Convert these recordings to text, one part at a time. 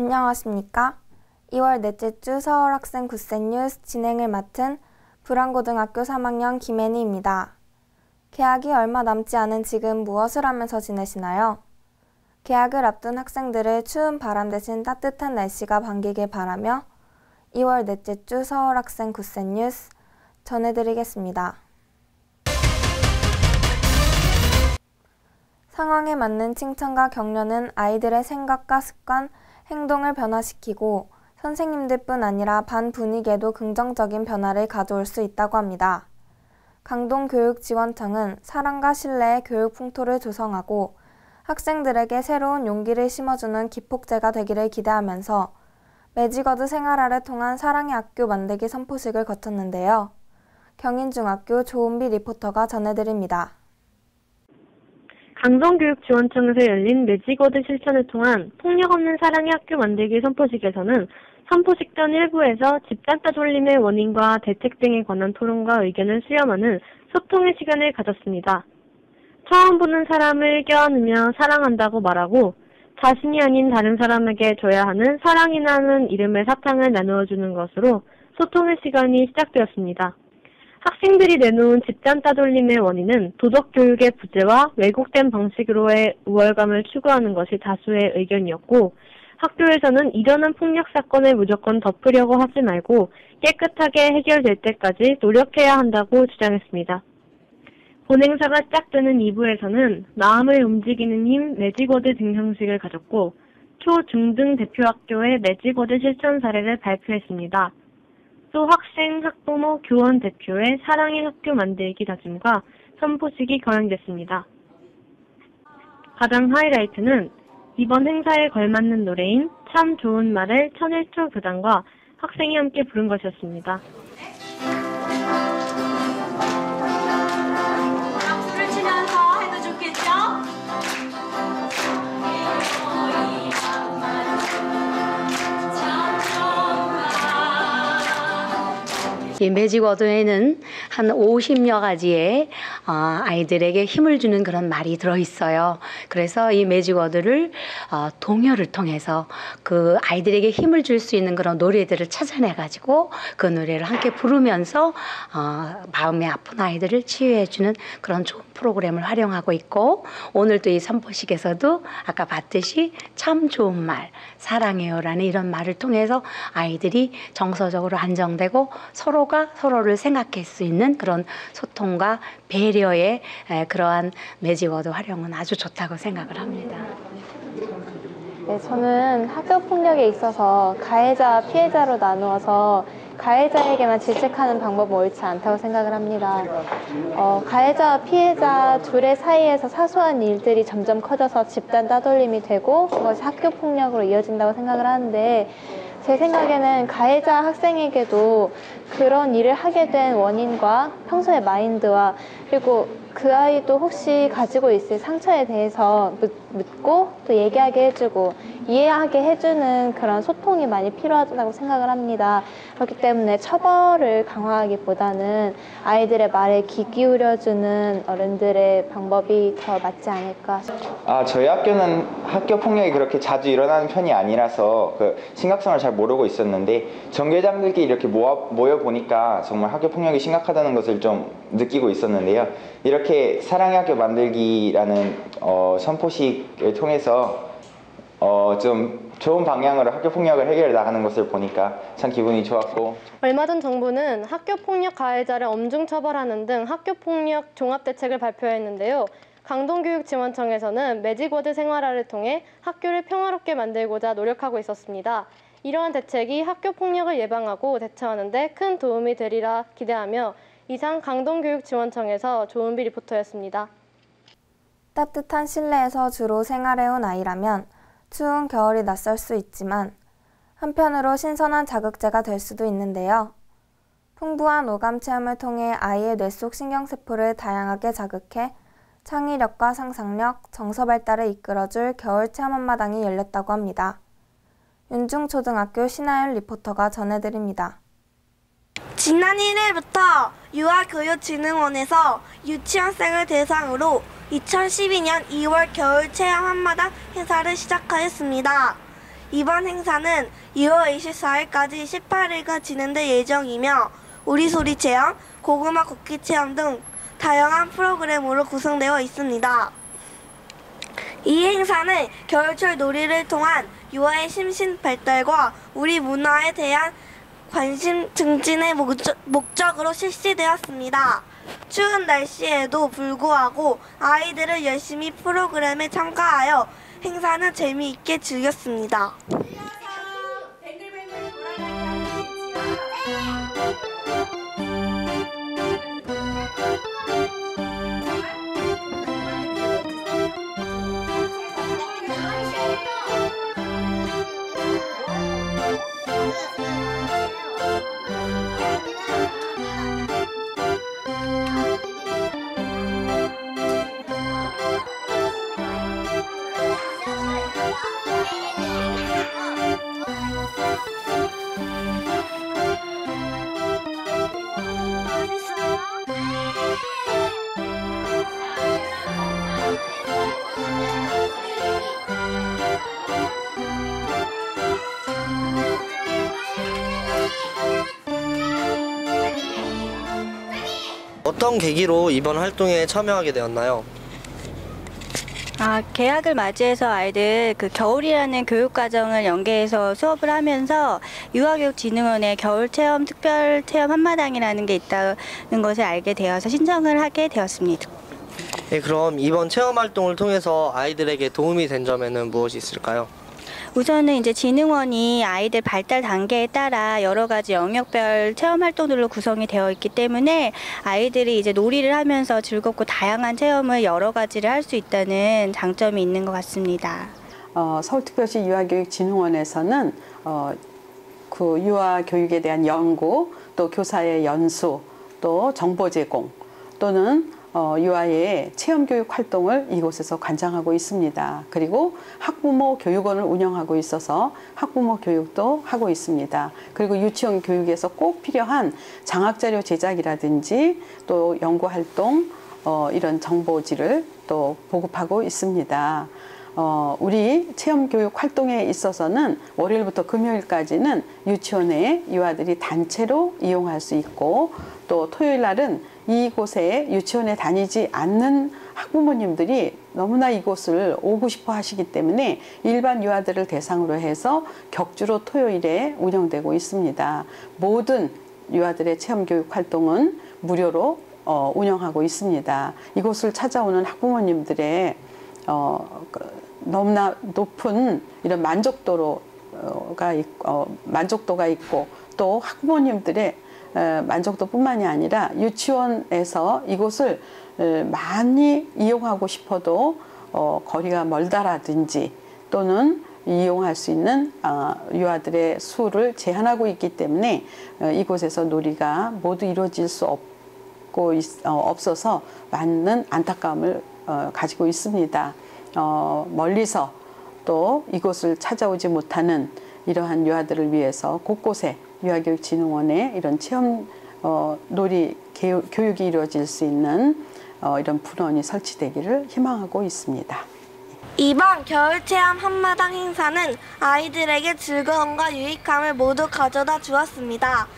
안녕하십니까? 2월 넷째 주 서울학생 굿센 뉴스 진행을 맡은 불안고등학교 3학년 김혜니입니다. 개학이 얼마 남지 않은 지금 무엇을 하면서 지내시나요? 개학을 앞둔 학생들의 추운 바람 대신 따뜻한 날씨가 반기길 바라며 2월 넷째 주 서울학생 굿센 뉴스 전해드리겠습니다. 상황에 맞는 칭찬과 격려는 아이들의 생각과 습관, 행동을 변화시키고 선생님들뿐 아니라 반 분위기에도 긍정적인 변화를 가져올 수 있다고 합니다. 강동교육지원청은 사랑과 신뢰의 교육 풍토를 조성하고 학생들에게 새로운 용기를 심어주는 기폭제가 되기를 기대하면서 매직워드 생활화를 통한 사랑의 학교 만들기 선포식을 거쳤는데요. 경인중학교 조은비 리포터가 전해드립니다. 강동교육지원청에서 열린 매직워드 실천을 통한 폭력 없는 사랑의 학교 만들기 선포식에서는 선포식 전 일부에서 집단 따돌림의 원인과 대책 등에 관한 토론과 의견을 수렴하는 소통의 시간을 가졌습니다. 처음 보는 사람을 껴안으며 사랑한다고 말하고 자신이 아닌 다른 사람에게 줘야 하는 사랑이라는 이름의 사탕을 나누어 주는 것으로 소통의 시간이 시작되었습니다. 학생들이 내놓은 집단 따돌림의 원인은 도덕교육의 부재와 왜곡된 방식으로의 우월감을 추구하는 것이 다수의 의견이었고, 학교에서는 일어난 폭력 사건을 무조건 덮으려고 하지 말고 깨끗하게 해결될 때까지 노력해야 한다고 주장했습니다. 본행사가 시작되는 2부에서는 마음을 움직이는 힘 매직워드 증정식을 가졌고, 초, 중 등 대표학교의 매직워드 실천 사례를 발표했습니다. 또 학생, 학부모, 교원 대표의 사랑의 학교 만들기 다짐과 선포식이 거행됐습니다. 가장 하이라이트는 이번 행사에 걸맞는 노래인 참 좋은 말을 1001초 교단과 학생이 함께 부른 것이었습니다. 박수를 치면서 해도 좋겠죠? 이 매직워드에는 한 50여 가지의 아이들에게 힘을 주는 그런 말이 들어있어요. 그래서 이 매직워드를 동요를 통해서 그 아이들에게 힘을 줄 수 있는 그런 노래들을 찾아내가지고 그 노래를 함께 부르면서 마음이 아픈 아이들을 치유해주는 그런 좋은 프로그램을 활용하고 있고, 오늘도 이 선포식에서도 아까 봤듯이 참 좋은 말, 사랑해요라는 이런 말을 통해서 아이들이 정서적으로 안정되고 서로가 서로를 생각할 수 있는 그런 소통과 배려의 그러한 매직워드 활용은 아주 좋다고 생각을 합니다. 네, 저는 학교 폭력에 있어서 가해자와 피해자로 나누어서 가해자에게만 질책하는 방법은 옳지 않다고 생각을 합니다. 가해자와 피해자 둘의 사이에서 사소한 일들이 점점 커져서 집단 따돌림이 되고 그것이 학교 폭력으로 이어진다고 생각을 하는데, 제 생각에는 가해자 학생에게도 그런 일을 하게 된 원인과 평소의 마인드와 그리고 그 아이도 혹시 가지고 있을 상처에 대해서 묻고 또 얘기하게 해주고 이해하게 해주는 그런 소통이 많이 필요하다고 생각을 합니다. 그렇기 때문에 처벌을 강화하기보다는 아이들의 말에 귀 기울여주는 어른들의 방법이 더 맞지 않을까 싶습니다. 저희 학교는 학교 폭력이 그렇게 자주 일어나는 편이 아니라서 그 심각성을 잘 모르고 있었는데, 전교장들끼리 이렇게 모여 보니까 정말 학교 폭력이 심각하다는 것을 좀 느끼고 있었는데요. 이렇게 사랑의 학교 만들기라는 선포식을 통해서 좀 좋은 방향으로 학교 폭력을 해결해 나가는 것을 보니까 참 기분이 좋았고, 얼마 전 정부는 학교폭력 가해자를 엄중 처벌하는 등 학교폭력 종합대책을 발표했는데요. 강동교육지원청에서는 매직워드 생활화를 통해 학교를 평화롭게 만들고자 노력하고 있었습니다. 이러한 대책이 학교폭력을 예방하고 대처하는 데 큰 도움이 되리라 기대하며, 이상 강동교육지원청에서 조은비 리포터였습니다. 따뜻한 실내에서 주로 생활해온 아이라면 추운 겨울이 낯설 수 있지만 한편으로 신선한 자극제가 될 수도 있는데요. 풍부한 오감 체험을 통해 아이의 뇌 속 신경세포를 다양하게 자극해 창의력과 상상력, 정서 발달을 이끌어줄 겨울 체험 한마당이 열렸다고 합니다. 윤중초등학교 신하율 리포터가 전해드립니다. 지난 1일부터 유아교육진흥원에서 유치원생을 대상으로 2012년 2월 겨울 체험 한마당 행사를 시작하였습니다. 이번 행사는 2월 24일까지 18일간 진행될 예정이며 우리소리 체험, 고구마 걷기 체험 등 다양한 프로그램으로 구성되어 있습니다. 이 행사는 겨울철 놀이를 통한 유아의 심신 발달과 우리 문화에 대한 관심 증진의 목적으로 실시되었습니다. 추운 날씨에도 불구하고 아이들은 열심히 프로그램에 참가하여 행사는 재미있게 즐겼습니다. 뱅글뱅글 어떤 계기로 이번 활동에 참여하게 되었나요? 개학을 맞이해서 아이들 겨울이라는 교육과정을 연계해서 수업을 하면서 유아교육진흥원의 겨울체험 특별체험 한마당이라는 게 있다는 것을 알게 되어서 신청을 하게 되었습니다. 네, 그럼 이번 체험 활동을 통해서 아이들에게 도움이 된 점에는 무엇이 있을까요? 우선은 이제 진흥원이 아이들 발달 단계에 따라 여러 가지 영역별 체험 활동들로 구성이 되어 있기 때문에 아이들이 이제 놀이를 하면서 즐겁고 다양한 체험을 여러 가지를 할 수 있다는 장점이 있는 것 같습니다. 서울특별시 유아교육진흥원에서는 그 유아교육에 대한 연구, 또 교사의 연수, 또 정보 제공, 또는 유아의 체험교육 활동을 이곳에서 관장하고 있습니다. 그리고 학부모 교육원을 운영하고 있어서 학부모 교육도 하고 있습니다. 그리고 유치원 교육에서 꼭 필요한 장학자료 제작이라든지 또 연구활동, 이런 정보지를 또 보급하고 있습니다. 우리 체험교육 활동에 있어서는 월요일부터 금요일까지는 유치원에 유아들이 단체로 이용할 수 있고, 또 토요일 날은 이곳에 유치원에 다니지 않는 학부모님들이 너무나 이곳을 오고 싶어 하시기 때문에 일반 유아들을 대상으로 해서 격주로 토요일에 운영되고 있습니다. 모든 유아들의 체험교육 활동은 무료로 운영하고 있습니다. 이곳을 찾아오는 학부모님들의 너무나 높은 이런 만족도가 있고, 또 학부모님들의 만족도뿐만이 아니라 유치원에서 이곳을 많이 이용하고 싶어도 거리가 멀다라든지 또는 이용할 수 있는 유아들의 수를 제한하고 있기 때문에 이곳에서 놀이가 모두 이루어질 수 없어서 많은 안타까움을 가지고 있습니다. 멀리서 또 이곳을 찾아오지 못하는 이러한 유아들을 위해서 곳곳에 유아교육진흥원의 이런 체험 놀이 교육이 이루어질 수 있는 이런 분원이 설치되기를 희망하고 있습니다. 이번 겨울체험 한마당 행사는 아이들에게 즐거움과 유익함을 모두 가져다 주었습니다.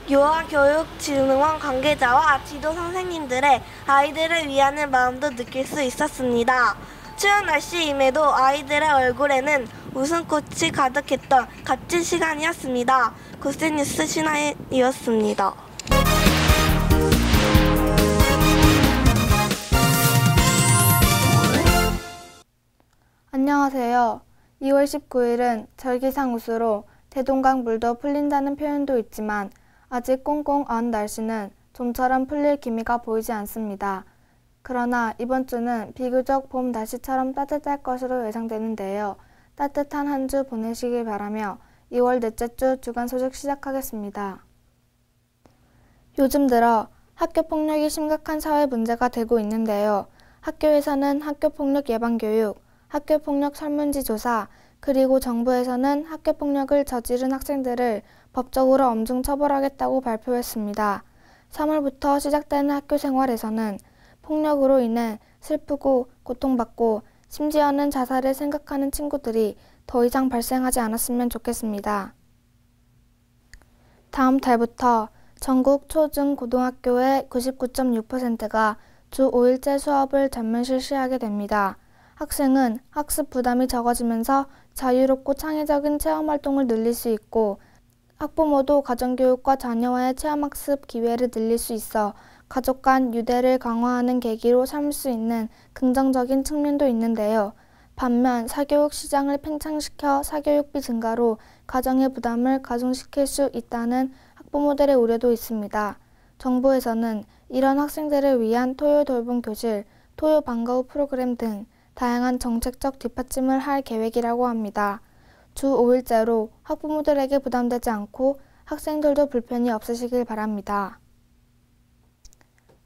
유아교육진흥원 관계자와 지도 선생님들의 아이들을 위하는 마음도 느낄 수 있었습니다. 추운 날씨임에도 아이들의 얼굴에는 웃음꽃이 가득했던 값진 시간이었습니다. 굿센뉴스 신하이었습니다. 안녕하세요. 2월 19일은 절기상우수로 대동강 물도 풀린다는 표현도 있지만 아직 꽁꽁 언 날씨는 좀처럼 풀릴 기미가 보이지 않습니다. 그러나 이번 주는 비교적 봄 날씨처럼 따뜻할 것으로 예상되는데요. 따뜻한 한 주 보내시길 바라며 2월 넷째 주 주간 소식 시작하겠습니다. 요즘 들어 학교폭력이 심각한 사회 문제가 되고 있는데요. 학교에서는 학교폭력 예방교육, 학교폭력 설문지 조사, 그리고 정부에서는 학교폭력을 저지른 학생들을 법적으로 엄중 처벌하겠다고 발표했습니다. 3월부터 시작되는 학교 생활에서는 폭력으로 인해 슬프고 고통받고 심지어는 자살을 생각하는 친구들이 더 이상 발생하지 않았으면 좋겠습니다. 다음 달부터 전국 초, 중, 고등학교의 99.6%가 주 5일제 수업을 전면 실시하게 됩니다. 학생은 학습 부담이 적어지면서 자유롭고 창의적인 체험활동을 늘릴 수 있고 학부모도 가정교육과 자녀와의 체험학습 기회를 늘릴 수 있어 가족 간 유대를 강화하는 계기로 삼을 수 있는 긍정적인 측면도 있는데요. 반면 사교육 시장을 팽창시켜 사교육비 증가로 가정의 부담을 가중시킬 수 있다는 학부모들의 우려도 있습니다. 정부에서는 이런 학생들을 위한 토요 돌봄 교실, 토요 방과 후 프로그램 등 다양한 정책적 뒷받침을 할 계획이라고 합니다. 주 5일제로 학부모들에게 부담되지 않고 학생들도 불편이 없으시길 바랍니다.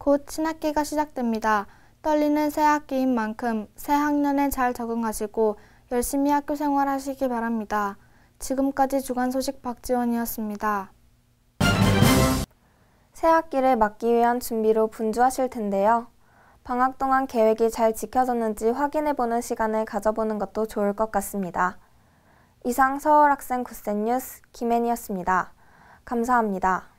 곧 신학기가 시작됩니다. 떨리는 새 학기인 만큼 새 학년에 잘 적응하시고 열심히 학교 생활하시기 바랍니다. 지금까지 주간 소식 박지원이었습니다. 새 학기를 맞기 위한 준비로 분주하실 텐데요. 방학 동안 계획이 잘 지켜졌는지 확인해보는 시간을 가져보는 것도 좋을 것 같습니다. 이상 서울학생 굿센 뉴스 김혜니였습니다. 감사합니다.